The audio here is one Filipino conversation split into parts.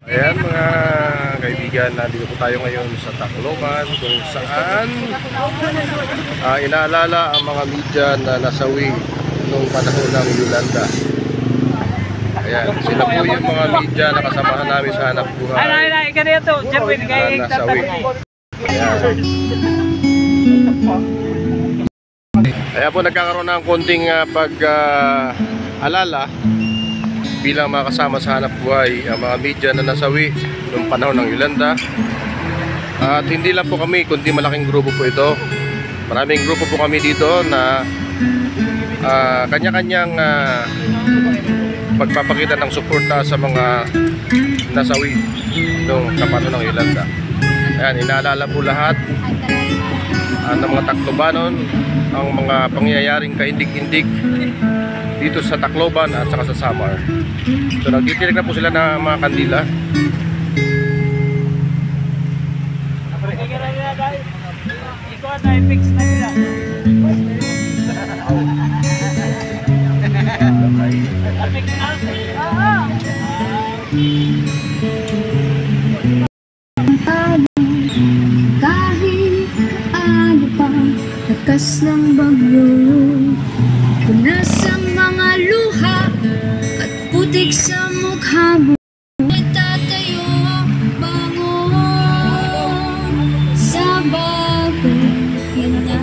Ayan mga kaibigan, nandito po tayo ngayon sa Tacloban kung saan inaalala ang mga media na nasawi noong panahon ng Yolanda. Ayan, sila po yung mga media na kasamahan namin sa hanap buhay na nasawi. Ayan po, nagkakaroon ng konting pag-alala bilang mga kasama sa hanap buhay ang mga media na nasawi noong panahon ng Yolanda. At hindi lang po kami, kundi malaking grupo po ito. Maraming grupo po kami dito na kanya-kanyang pagpapakita ng suporta sa mga nasawi noong panahon ng Yolanda. Ayan, inaalala po lahat ng mga Taclobanon ang mga pangyayaring kahindig-hindig dito sa Tacloban at saka sa Samar. So nagtitirik na po sila ng mga kandila. Kahit ano pa lakas ng bagyo, punas ang mga luha at putik sa mukha mo. Itatayo bangon sa bagong kinabukasan.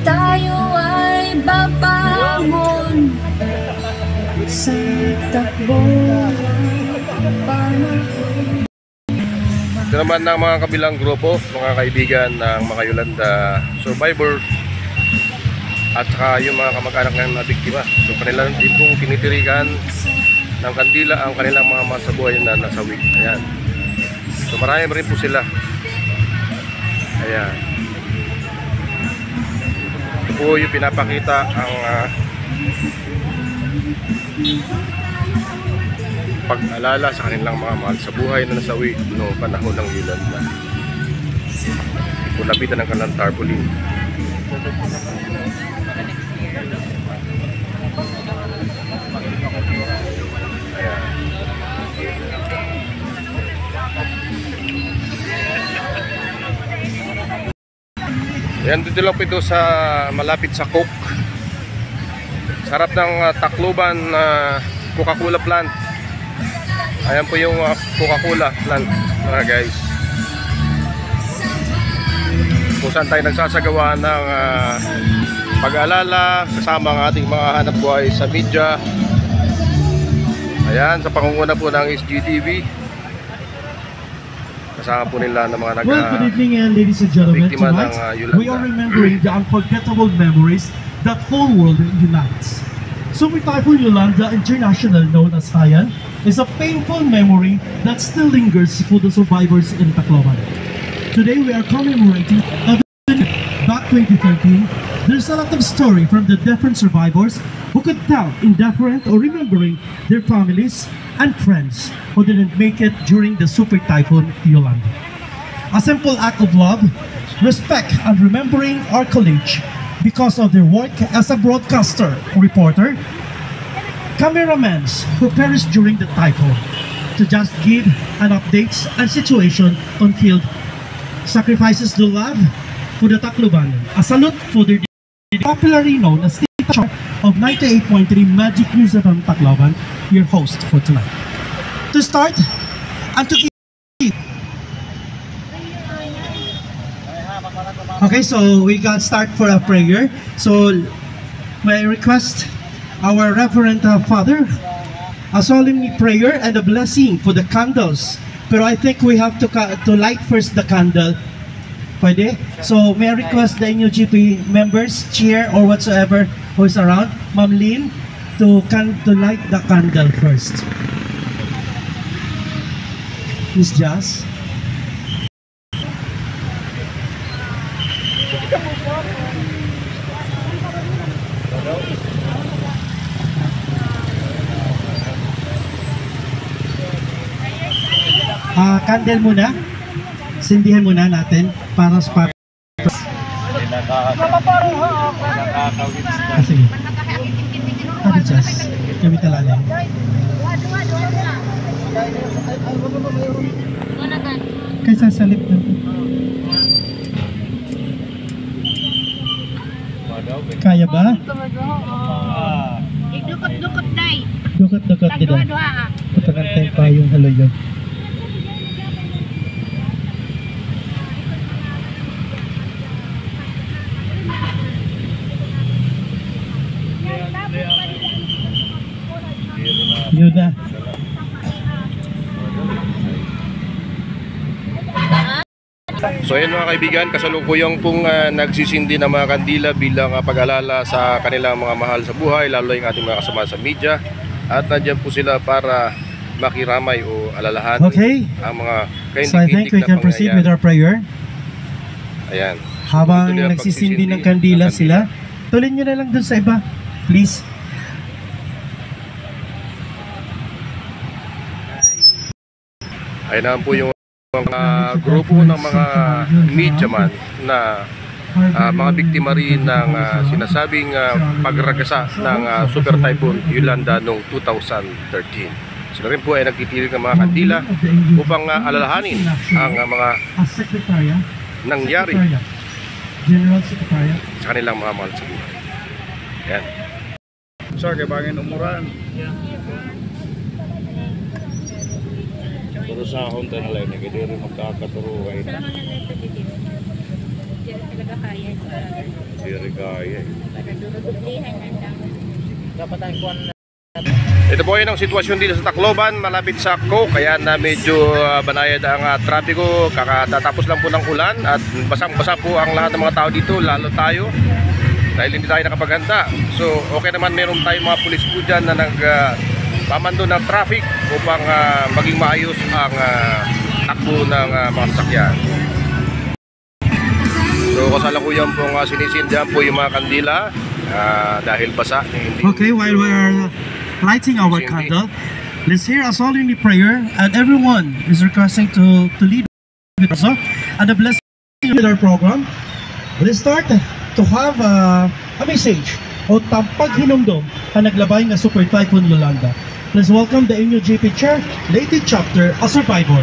Tayo ay babangon sa takbo ng panahon. Ito naman ng mga kabilang grupo, mga kaibigan ng mga Yolanda survivor at saka yung mga kamag-anak ng mga biktima. So kanila din pong tinitirikan ng kandila ang kanilang mga masabuhay na nasawi. Ayan. So marami rin po sila. Ayan. Ito po yung pinapakita ang pag-alala sa kanilang mga mahal sa buhay na nasawi noong panahon ng Yolanda. Pulapitan ng kanilang tarpaulin. Ayan, dito lang po ito sa malapit sa Coke. Sa harap ng Tacloban Coca-Cola plant. Ayan po yung Coca-Cola plant, mga guys. Kung saan tayo nagsasagawa ng pag-aalala kasama ang ating mga hanap buhay sa media. Ayan, sa pangunguna po ng SGTV. Kasama po nila ng mga Well, good evening and ladies and gentlemen. Tonight, we are remembering the unforgettable memories that whole world unites. Super Typhoon Yolanda International, known as Haiyan, is a painful memory that still lingers for the survivors in Tacloban. Today we are commemorating back 2013. There's a lot of story from the different survivors who could tell in different or remembering their families and friends who didn't make it during the Super Typhoon Yolanda. A simple act of love, respect, and remembering our colleagues because of their work as a broadcaster, reporter, cameramen who perished during the typhoon, to just give an updates and situation on field, sacrifices the love for the Tacloban, a salute for their popularly known as Tita of 98.3 Magic News FM Tacloban, your host for tonight. To start, and to keep. Okay, so we can start for a prayer. So, may I request our Reverend Father, a solemn prayer and a blessing for the candles. Pero I think we have to light first the candle. Pwede? So, may I request the NUGP members, chair or whatsoever who is around, Ma'am Lynn, to light the candle first. Miss Jazz. Candle muna. Sindihan muna natin para sa sige. Ate Chas, kami talaga. Kaysa salip na to. Kaya ba? Dukot-dukot day. Dukot-dukot din. Tagdua-dua. Putakan tayo pa yung haloy. Yun na. So ayun mga kaibigan, kasalukuyang pong nagsisindi ng mga kandila bilang pag-alala sa kanilang mga mahal sa buhay, lalo yung ating mga kasama sa media. At nandiyan po sila para makiramay o alalahanin Okay. ang mga So I think we can proceed with our prayer. Ayan. Habang Tuloy ang nagsisindi ng pagsisindi kandila ng sila, tuloy nyo na lang dun sa iba. Please. Ayun naman po yung mga grupo ng mga media man na mga biktima rin ng sinasabing pagragasa ng Super Typhoon Yolanda noong 2013. Sila rin po ay nagtitirig ng mga kandila upang alalahanin ang mga Secretariat. nangyari General Secretariat. sa kanilang mga mahal sa buhay. Ayan. Sir, kay bangin umuran. Pero sa akong tanalay, hindi rin magkakaturo kayo na. Hindi kaya. Ito po yun ang sitwasyon dito sa Tacloban, malapit sa Coke, kaya na medyo banayad ang trapiko. Kakatatapos lang po ng ulan at basang-basa po ang lahat ng mga tao dito, lalo tayo dahil hindi tayo nakapaghanda. So okay naman, meron tayong mga pulis po dyan na nagpamando ng traffic upang maging maayos ang takbo ng mga sasakyan. So kasalukuyan po sinisindihan po yung mga kandila dahil basa. Hindi Okay, while we are lighting our candle, let's hear a solemn prayer, and everyone is requesting to lead with us and the blessing with our program. Let's start to have a message o tampag hinumdum ang naglabay ng Super Typhoon Yolanda. Let's welcome the inyo GP Chair, Leyte Chapter, a survivor.